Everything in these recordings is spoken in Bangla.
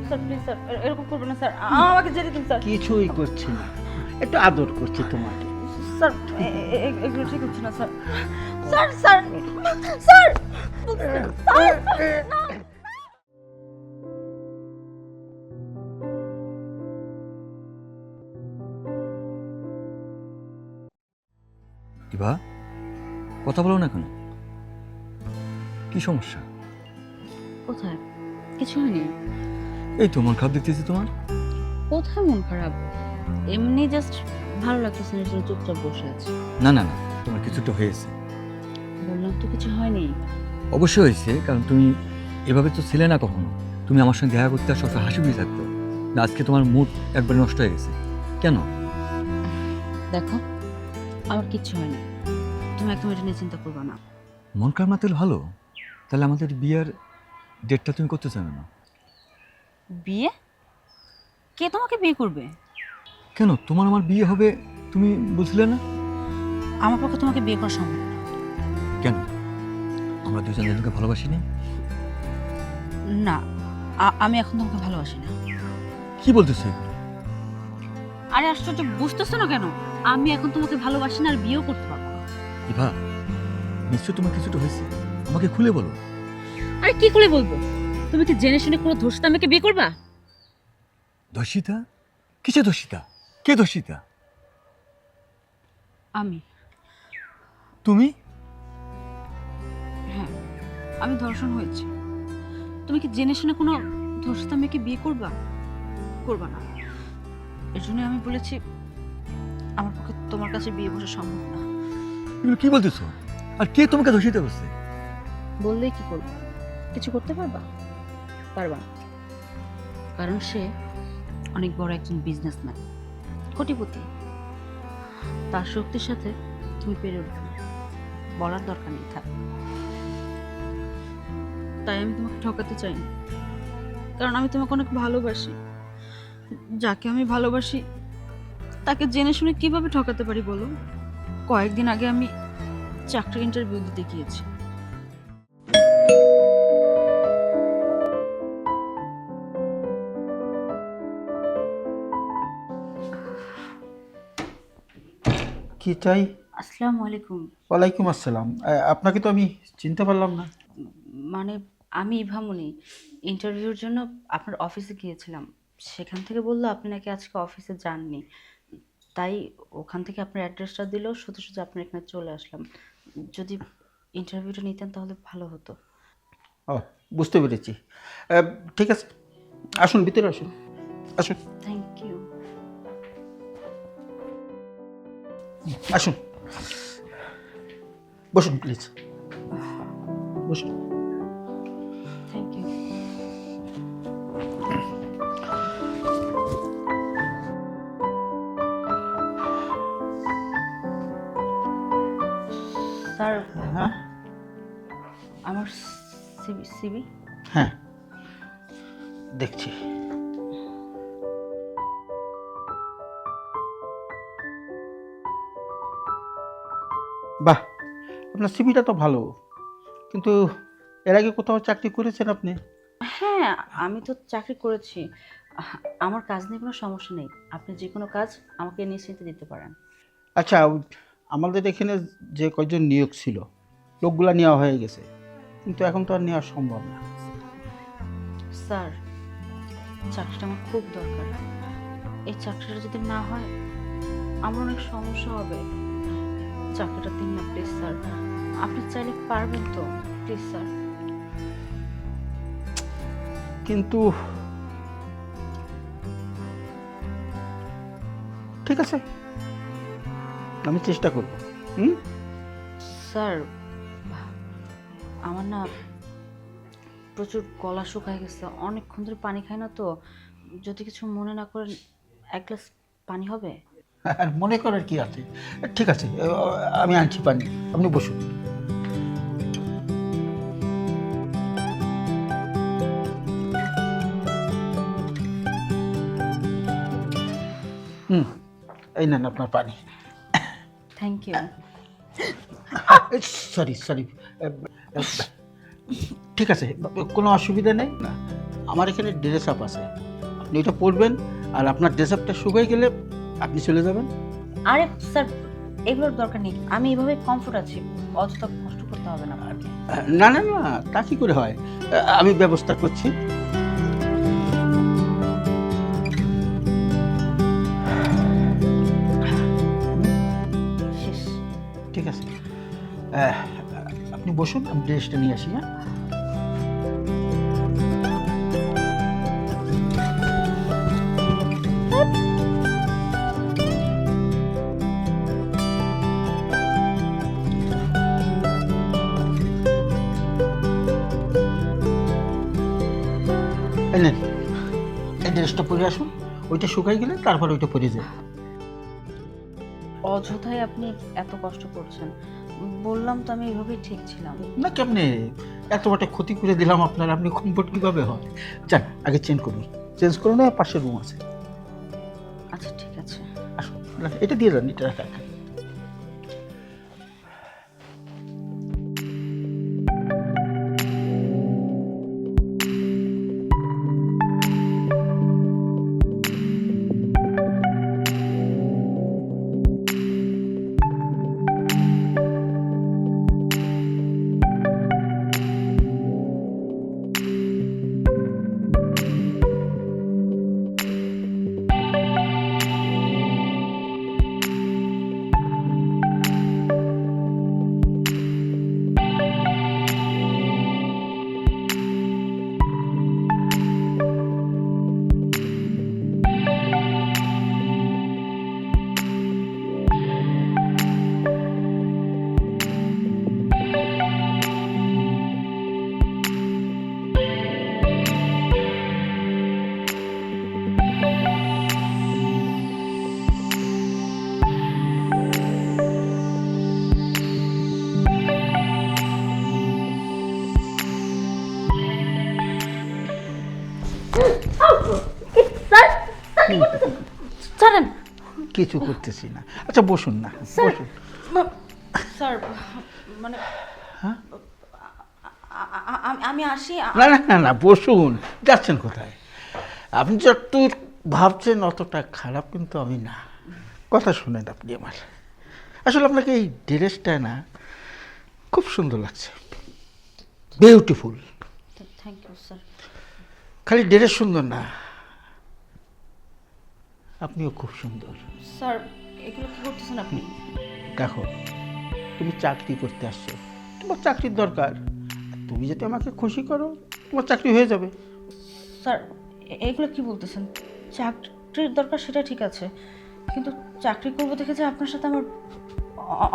স্যার প্লিজ স্যার এরকম করবেন না স্যার, আমাকে যেতে দিন স্যার। কিছুই করছি না, একটু আদর করছি তোমাকে। স্যার এগুলো ঠিক হচ্ছে না sir. Sir sir sir sir না। ইভা, কথা বলো না কেন? কি সমস্যা? কোথায়? কিছু হয়নি। এই তো মন খারাপ দেখতেছি তোমার। কোথায় মন খারাপ? এমনি জাস্ট ভালো লাগতেছে না, জন্য চুপচাপ বসে আছি। না না না, তোমার কিছু তো হয়েছে। বললাম তো কিছু হয়নি। অবশ্যই হয়েছে, কারণ তুমি এভাবে তো ছিলে না কখনো। তুমি আমার সঙ্গে দেখা করতে সবসময় হাসি খুশি থাকতো, না আজকে তোমার মুড একবার নষ্ট হয়ে গেছে কেন? দেখো, আমার কিচ্ছু হয়নি, তুমি একদম এটা নিয়ে চিন্তা করবে না। মন খারাপ না তাহলে ভালো। তাহলে আমাদের বিয়ের ডেটটা তুমি করতে চাও না? বিয়ে? কে তোমাকে বিয়ে করবে? কেন, তোমার আমার বিয়ে হবে তুমি বলছিলে না? আমার পক্ষে তোমাকে বিয়ে করা সম্ভব না। কেন, আমরা দুজন দুজনকে ভালোবাসি না? না, আমি এখন তোমাকে ভালোবাসি না। কি বলতেছো? আরে আশ্চর্য, বুঝতেছো না কেন? আমি এখন তোমাকে ভালোবাসি না আর বিয়েও করতে পারবো না। ইভা, নিশ্চয় তোমার কিছুটা হয়েছে, আমাকে খুলে বলো। আরে কি করে বলবো? তুমি কি জেনে শুনে কোনো ধর্ষিত আমাকে বিয়ে করবা? ধর্ষিতা? কিসে ধর্ষিতা? কে ধর্ষিতা? আমি। তুমি? হ্যাঁ, আমি ধর্ষণ হয়েছি। তুমি কি জেনে শুনে কোনো ধর্ষিত মেয়েকে বিয়ে করবা? করবা না। এর জন্য আমি বলেছি আমার পক্ষে তোমার কাছে বিয়ে বসা সম্ভব না। এগুলো কি বলতেছো? আর কে তোমাকে ধর্ষিত করছে? বললেই কি করবো? কিছু করতে পারবা? পারবা না। কারণ সে অনেক বড় একজন বিজনেসম্যান, কোটিপতি। তার শক্তির সাথে তুমি পেরে উঠবে না, বলার দরকার নেই, থাক। তাই আমি তোমাকে ঠকাতে চাই না, কারণ আমি তোমাকে অনেক ভালোবাসি। যাকে আমি ভালোবাসি তাকে জেনে শুনে কিভাবে ঠকাতে পারি বলো? কয়েকদিন আগে আমি চাকরির ইন্টারভিউ দিতে গিয়েছি। কি চাই? আসসালামু আলাইকুম। ওয়ালাইকুম আসসালাম। আপনাকে তো আমি চিনতে পারলাম না। মানে আমি ইভামনি, ইন্টারভিউর জন্য আপনার অফিসে গিয়েছিলাম। সেখান থেকে বললো আপনি নাকি আজকে অফিসে যাননি, তাই ওখান থেকে আপনার অ্যাড্রেসটা দিল, শুধু শুধু আপনার এখানে চলে আসলাম। যদি ইন্টারভিউটা নিতেন তাহলে ভালো হতো। ও, বুঝতে পেরেছি। ঠিক আছে, আসুন ভিতরে আসুন, আসুন থ্যাংক ইউ। আসুন, বসুন প্লিজ, বসুন। Thank you. স্যার, হ্যাঁ আমার সিবি। হ্যাঁ, দেখছি। বাহ, আপনার সিভিটা তো ভালো, কিন্তু এর আগে কোথাও চাকরি করেছেন আপনি? হ্যাঁ, আমি তো চাকরি করেছি। আমার কাজ নিয়ে কোনো সমস্যা নেই, আপনি যে কোনো কাজ আমাকে নিশ্চিন্তে দিতে পারেন। আচ্ছা, আমাদের এখানে যে কয়জন নিয়োগ ছিল, লোকগুলা নেওয়া হয়ে গেছে, কিন্তু এখন তো আর নেওয়া সম্ভব না। স্যার, চাকরিটা আমার খুব দরকার। এই চাকরিটা যদি না হয় আমার অনেক সমস্যা হবে। চাকরিটা দিন না প্লিজ স্যার, আপনি চাইলে পারবেন তো? Please sir. কিন্তু ঠিক আছে, আমি চেষ্টা করব। হুম, স্যার, আমার না প্রচুর গলা শুকায় গেছে, অনেকক্ষণ ধরে পানি খাই না তো। যদি কিছু মনে না করেন, এক গ্লাস পানি হবে? আর মনে করার কি আছে? ঠিক আছে, আমি আনছি পানি, আপনি বসুন। হুম, এই নেন আপনার পানি। Thank you. সরি সরি, ঠিক আছে, কোনো অসুবিধা নেই না। আমার এখানে ড্রেস আপ আছে, আপনি ওইটা পরবেন, আর আপনার ড্রেস আপটা শুকিয়ে গেলে আপনি চলে যাবেন। আরে স্যার, এগুলোর দরকার নেই, আমি এভাবে কমফোর্ট আছি, অযথা কষ্ট করতে হবে না আপনাকে। না না না, তা কি করে হয়, আমি ব্যবস্থা করছি। শেষ। ঠিক আছে, আপনি বসুন, আমি ড্রেসটা নিয়ে আসি। হ্যাঁ, এই নেন, এই ড্রেসটা পরে আসুন, ওইটা শুকাই গেলে তারপর ওইটা পরে যায়। অযথাই আপনি এত কষ্ট করছেন, বললাম তো আমি এভাবেই ঠিক ছিলাম। না কেমনে এত বড় ক্ষতি করে দিলাম আপনার, আপনি কমফোর্ট কিভাবে হয়? যান আগে চেঞ্জ করুন, চেঞ্জ করে না পাশের রুম আছে। আচ্ছা ঠিক আছে। আসুন, এটা দিয়ে যান, এটা রাখা। ছাড়েন কিছু করতেছি না। আচ্ছা বসুন না, বসুন। স্যার, মানে হ্যাঁ? আমি আসি। না না না না, বসুন। যাচ্ছেন কোথায়? আপনি যত ভাবছেন অতটা খারাপ কিন্তু আমি না। কথা শুনেন আপনি আমার, আসলে আপনাকে এই ড্রেসটা না খুব সুন্দর লাগছে, বিউটিফুল। Thank you sir. খালি ড্রেস সুন্দর না, আপনিও খুব সুন্দর। স্যার, এগুলো কি করতেছেন আপনি? দেখো, তুমি চাকরি করতে আসছো, তোমার চাকরির দরকার, তুমি যদি আমাকে খুশি করো তোমার চাকরি হয়ে যাবে। স্যার, এগুলো কি বলতেছেন? চাকরির দরকার সেটা ঠিক আছে, কিন্তু চাকরি করবো দেখে যে আপনার সাথে আমার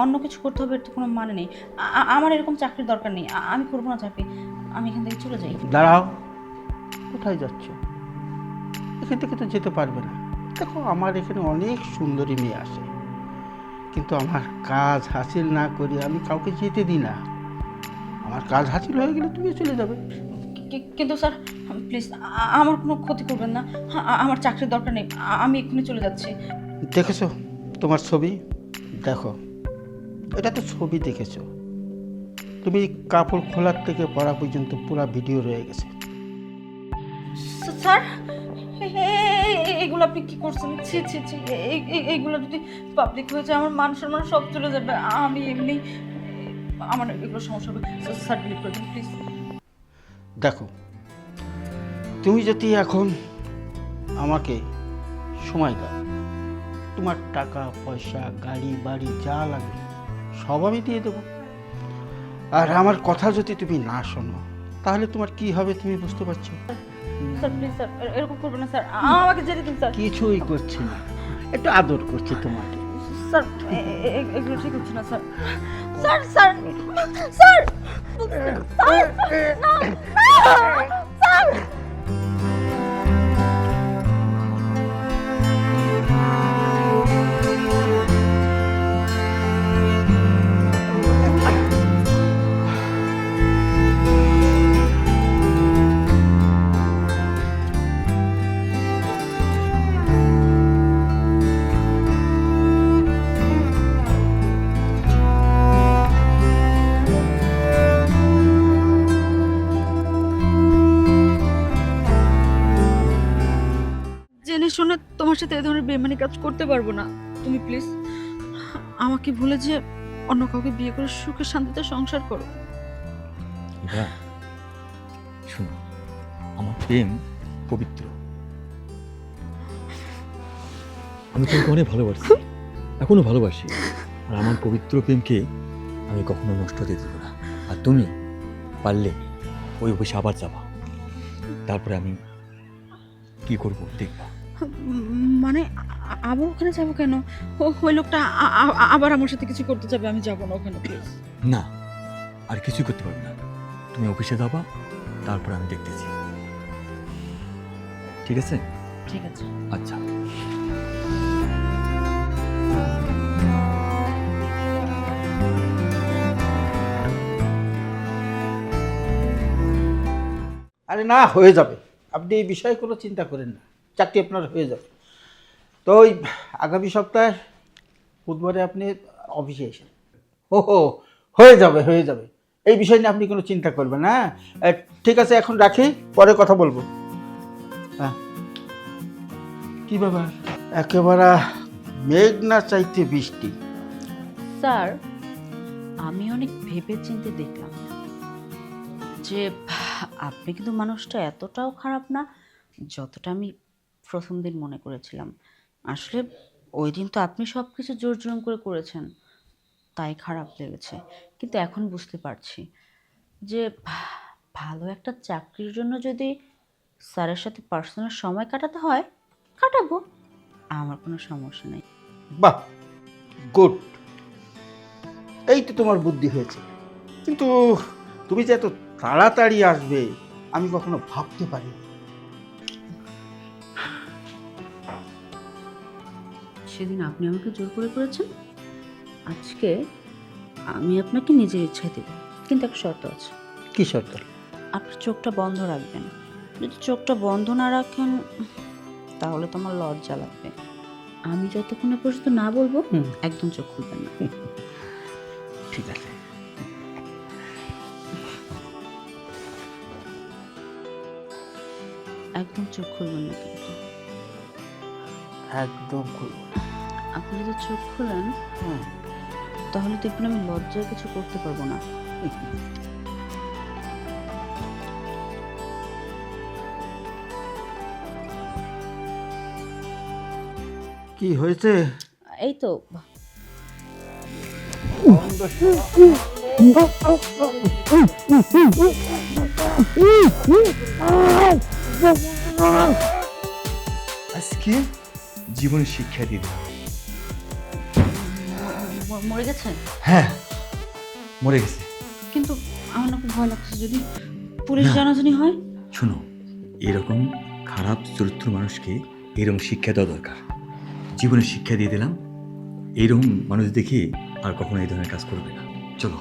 অন্য কিছু করতে হবে এর তো কোনো মানে নেই। আমার এরকম চাকরির দরকার নেই, আমি করবো না চাকরি, আমি এখান থেকে চলে যাই। দাঁড়াও, কোথায় যাচ্ছ? এখান থেকে তো যেতে পারবে না। দেখো, আমার এখানে অনেক সুন্দরী মেয়ে আসে, কিন্তু আমার কাজ হাসিল না করি আমি কাউকে যেতে দিই না। আমার কাজ হাসিল হয়ে গেলে তুমি চলে যাবে। কিন্তু স্যার প্লিজ আমার কোনো ক্ষতি করবেন না, আমার চাকরির দরকার নেই, আমি এক্ষুনি চলে যাচ্ছি। দেখেছো তোমার ছবি? দেখো, এটা তো ছবি দেখেছো, তুমি কাপড় খোলার থেকে পরা পর্যন্ত পুরো ভিডিও রয়ে গেছে। স্যার, এগুলো আপনি কি করছেন? ছি ছি ছি, এইগুলো যদি পাবলিক হয়ে যায় আমার মান সম্মান সব চলে যাবে। আমি এমনি, আমার এগুলো সমস্যা হবে। স্যার ডিলিট করে দিন প্লিজ। দেখো, তুমি যদি এখন আমাকে সময় দাও, তোমার টাকা পয়সা গাড়ি বাড়ি যা লাগে সব আমি দিয়ে দেবো। আর আমার কথা যদি তুমি না শোনো তাহলে তোমার কি হবে তুমি বুঝতে পারছো? স্যার প্লিজ স্যার, এরকম করবেন না স্যার, আমাকে যেতে দিন স্যার। কিছুই করছি না, একটু আদর করছি তোমাকে। স্যার, এগুলো ঠিক হচ্ছে না sir. Sir sir sir sir, না, স্যার। জেনে শুনে তোমার সাথে এই ধরনের বেমানি কাজ করতে পারবো না। তুমি প্লিজ আমাকে ভুলে যে অন্য কাউকে বিয়ে করে সুখে শান্তিতে সংসার করো। ইভা, শোনো, আমার প্রেম পবিত্র। আমি তোমাকে অনেক ভালোবাসি, এখনো ভালোবাসি। আর আমার পবিত্র প্রেমকে আমি কখনো নষ্ট হতে দেবো না। আর তুমি পারলে ওই অফিসে আবার যাবা, তারপরে আমি কি করবো দেখবা। মানে আবার ওখানে যাবো কেন? ওই লোকটা আবার আমার সাথে কিছু করতে যাবে, আমি যাবো না ওখানে প্লিজ। না, আর কিছুই করতে পারবে না। তুমি অফিসে যাবা, তারপরে আমি দেখতেছি। ঠিক আছে? ঠিক আছে। আচ্ছা। আরে না, হয়ে যাবে, আপনি এই বিষয়ে কোনো চিন্তা করেন না, চাকরি আপনার হয়ে যাবে। তো ওই আগামী সপ্তাহে বুধবারে আপনি অফিসে এসে হয়ে যাবে, হয়ে যাবে। এই বিষয় নিয়ে আপনি কোনো চিন্তা করবেন না। হ্যাঁ ঠিক আছে, এখন রাখি, পরে কথা বলবো। হ্যাঁ কি ব্যাপার, একেবারে মেঘ না চাইতে বৃষ্টি। স্যার, আমি অনেক ভেবে চিন্তে দেখলাম যে আপনি কিন্তু মানুষটা এতটাও খারাপ না যতটা আমি প্রথম দিন মনে করেছিলাম। আসলে ওই দিন তো আপনি সব কিছু জোর জুলুম করে করেছেন, তাই খারাপ লেগেছে। কিন্তু এখন বুঝতে পারছি যে ভালো একটা চাকরির জন্য যদি স্যারের সাথে পার্সোনাল সময় কাটাতে হয় কাটাবো, আমার কোনো সমস্যা নেই। বাহ, গুড, এই তো তোমার বুদ্ধি হয়েছে। কিন্তু তুমি যে এত তাড়াতাড়ি আসবে আমি কখনো ভাবতে পারি। সেদিন আপনি আমাকে জোর করে করেছেন, আজকে আমি আপনাকে নিজের ইচ্ছায় দেব, কিন্তু একটা শর্ত আছে। কি শর্ত? আপনি চোখটা বন্ধ রাখবেন। যদি চোখটা বন্ধ না রাখেন তাহলে তো আমার লজ্জা লাগবে। আমি যতক্ষণ পর্যন্ত না বলবো একদম চোখ খুলবেন না। ঠিক আছে। একদম চোখ খুলবেন না কিন্তু। একদম খুলবো। আপনি যদি চোখ খুলেন তাহলে দেখবেন আমি লজ্জায় কিছু করতে পারবো না। কি হয়েছে? এই তো আজকে জীবনের শিক্ষা দিয়ে দিলাম। মরে গেছেন? হ্যাঁ, মরে গেছে। কিন্তু আমার না খুব ভয় লাগছে, যদি পুলিশ না। জানাজানি হয়। শোনো, এরকম খারাপ চরিত্র মানুষকে এরকম শিক্ষা দেওয়া দরকার। জীবনের শিক্ষা দিয়ে দিলাম, এইরকম মানুষ দেখে আর কখনো এই ধরনের কাজ করবে না। চলো।